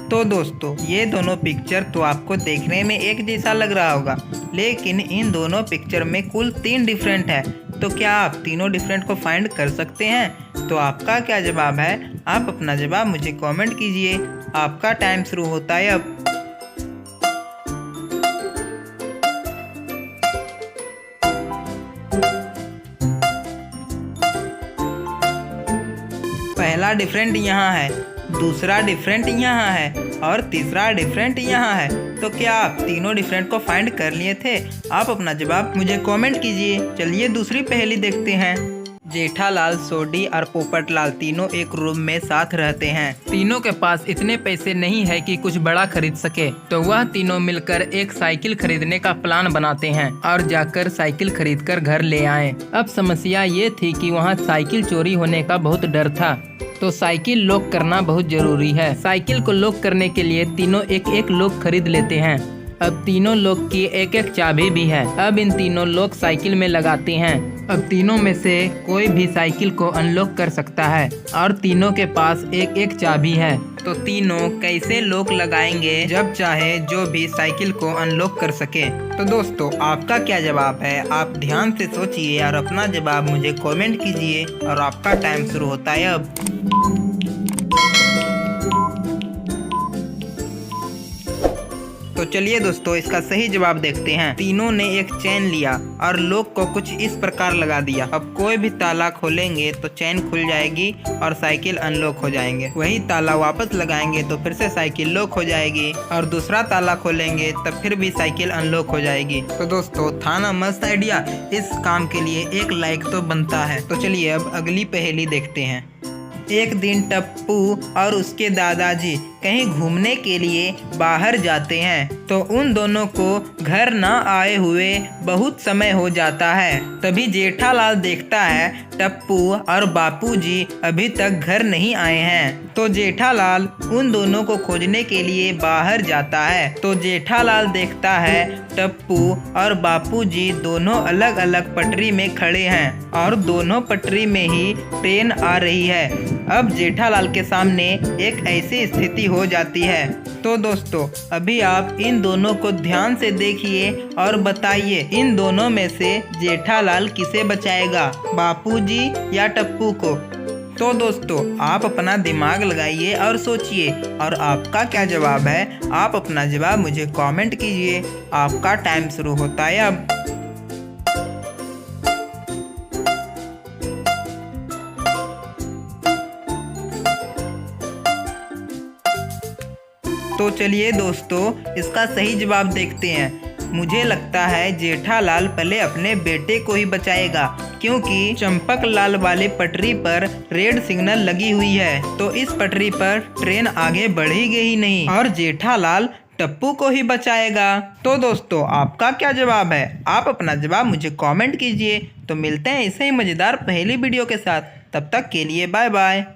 तो दोस्तों ये दोनों पिक्चर तो आपको देखने में एक जैसा लग रहा होगा, लेकिन इन दोनों पिक्चर में कुल 3 डिफरेंट है। तो क्या आप तीनों डिफरेंट को फाइंड कर सकते हैं? तो आपका क्या जवाब है? आप अपना जवाब मुझे कमेंट कीजिए। आपका टाइम शुरू होता है अब। पहला डिफरेंट यहाँ है, दूसरा डिफरेंट यहाँ है और तीसरा डिफरेंट यहाँ है। तो क्या आप तीनों डिफरेंट को फाइंड कर लिए थे? आप अपना जवाब मुझे कमेंट कीजिए। चलिए दूसरी पहेली देखते हैं। जेठालाल, सोडी और पोपटलाल तीनों एक रूम में साथ रहते हैं। तीनों के पास इतने पैसे नहीं है कि कुछ बड़ा खरीद सके, तो वह तीनों मिलकर एक साइकिल खरीदने का प्लान बनाते हैं और जाकर साइकिल खरीदकर घर ले आए। अब समस्या ये थी कि वहाँ साइकिल चोरी होने का बहुत डर था, तो साइकिल लॉक करना बहुत जरूरी है। साइकिल को लॉक करने के लिए तीनों एक एक लॉक खरीद लेते हैं। अब तीनों लॉक की एक एक चाबी भी है। अब इन तीनों लॉक साइकिल में लगाते हैं। अब तीनों में से कोई भी साइकिल को अनलॉक कर सकता है और तीनों के पास एक एक चाबी है। तो तीनों कैसे लॉक लगाएंगे जब चाहे जो भी साइकिल को अनलॉक कर सके? तो दोस्तों आपका क्या जवाब है? आप ध्यान से सोचिए और अपना जवाब मुझे कमेंट कीजिए और आपका टाइम शुरू होता है अब। तो चलिए दोस्तों इसका सही जवाब देखते हैं। तीनों ने एक चेन लिया और लॉक को कुछ इस प्रकार लगा दिया। अब कोई भी ताला खोलेंगे तो चेन खुल जाएगी और साइकिल अनलॉक हो जाएंगे। वही ताला वापस लगाएंगे तो फिर से साइकिल लॉक हो जाएगी और दूसरा ताला खोलेंगे तब फिर भी साइकिल अनलॉक हो जाएगी। तो दोस्तों था ना मस्त आइडिया? इस काम के लिए एक लाइक तो बनता है। तो चलिए अब अगली पहेली देखते हैं। एक दिन टप्पू और उसके दादाजी कहीं घूमने के लिए बाहर जाते हैं, तो उन दोनों को घर न आए हुए बहुत समय हो जाता है। तभी जेठालाल देखता है टप्पू और बापूजी अभी तक घर नहीं आए हैं। तो जेठालाल उन दोनों को खोजने के लिए बाहर जाता है। तो जेठालाल देखता है टप्पू और बापूजी दोनों अलग अलग पटरी में खड़े हैं और दोनों पटरी में ही ट्रेन आ रही है। अब जेठालाल के सामने एक ऐसी स्थिति हो जाती है। तो दोस्तों अभी आप इन दोनों को ध्यान से देखिए और बताइए इन दोनों में से जेठालाल किसे बचाएगा, बापूजी या टप्पू को? तो दोस्तों आप अपना दिमाग लगाइए और सोचिए और आपका क्या जवाब है? आप अपना जवाब मुझे कमेंट कीजिए। आपका टाइम शुरू होता है अब। तो चलिए दोस्तों इसका सही जवाब देखते हैं। मुझे लगता है जेठालाल पहले अपने बेटे को ही बचाएगा, क्योंकि चंपक लाल वाले पटरी पर रेड सिग्नल लगी हुई है, तो इस पटरी पर ट्रेन आगे बढ़ेगी ही नहीं और जेठालाल टप्पू को ही बचाएगा। तो दोस्तों आपका क्या जवाब है? आप अपना जवाब मुझे कमेंट कीजिए। तो मिलते हैं ऐसे ही मज़ेदार पहेली वीडियो के साथ। तब तक के लिए बाय बाय।